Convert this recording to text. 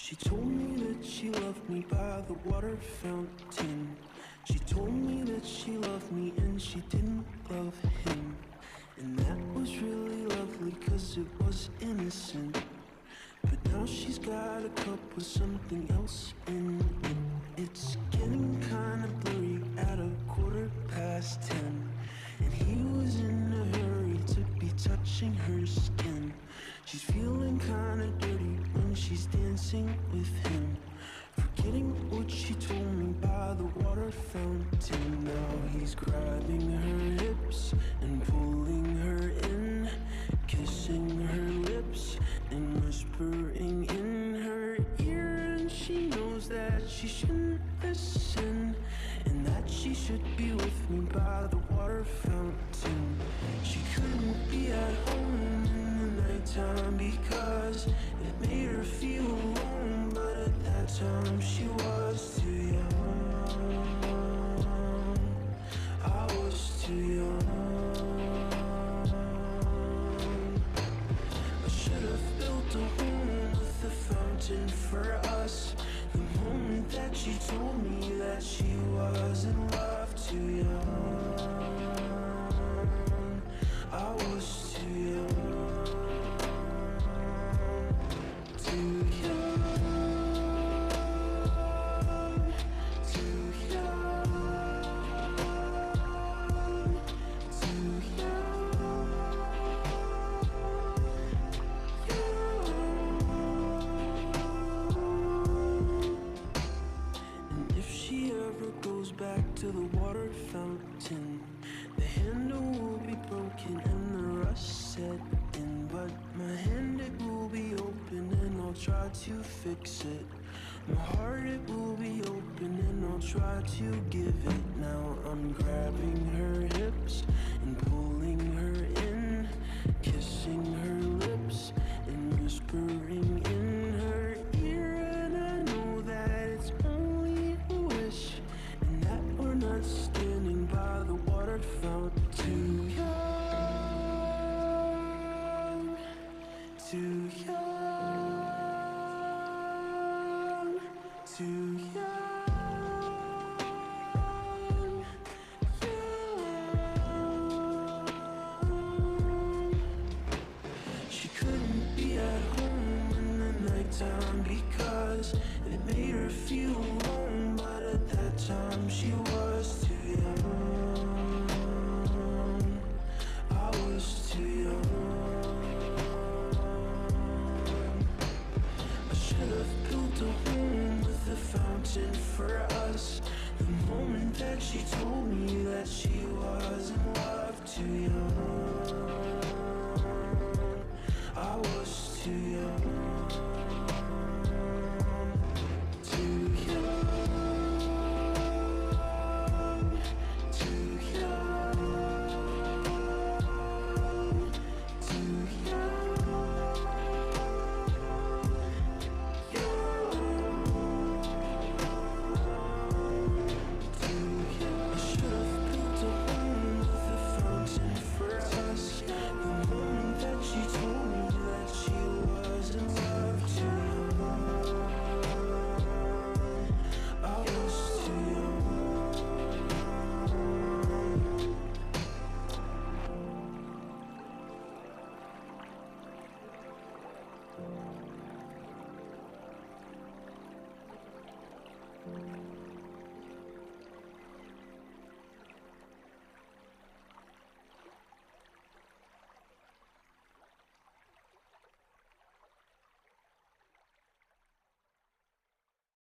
She told me that she loved me by the water fountain. She told me that she loved me and she didn't love him. And that was really lovely, cause it was innocent. But now she's got a cup with something else in it. It's getting kinda blurry at 10:15. And he was in a hurry to be touching her skin. She's feeling kinda dirty when she's dancing with him, forgetting what she told me by the water fountain. Now he's grabbing her hips and pulling her in, kissing her lips and whispering in her ear. And she knows that she shouldn't listen, and that she should be with me by the water fountain. She couldn't be at home in the nighttime because it made her feel alone. But at that time she was too young. I was too young. I should have built a home with a fountain for us. The moment that she told me that she was in love, too young. I was too young. Too young. Too young. Too young. And if she ever goes back to the water fountain, the handle will be broken and the rust set in. But my hand, it will be open and I'll try to fix it. My heart, it will be open and I'll try to give it. Now I'm grabbing her hips and pulling her in, kissing her lips and whispering in her ear. And I know that it's only a wish, and that we're not standing by the water fountain. Too young, too young, too young, young. She couldn't be at home in the nighttime because it made her feel alone. But at that time she was too young.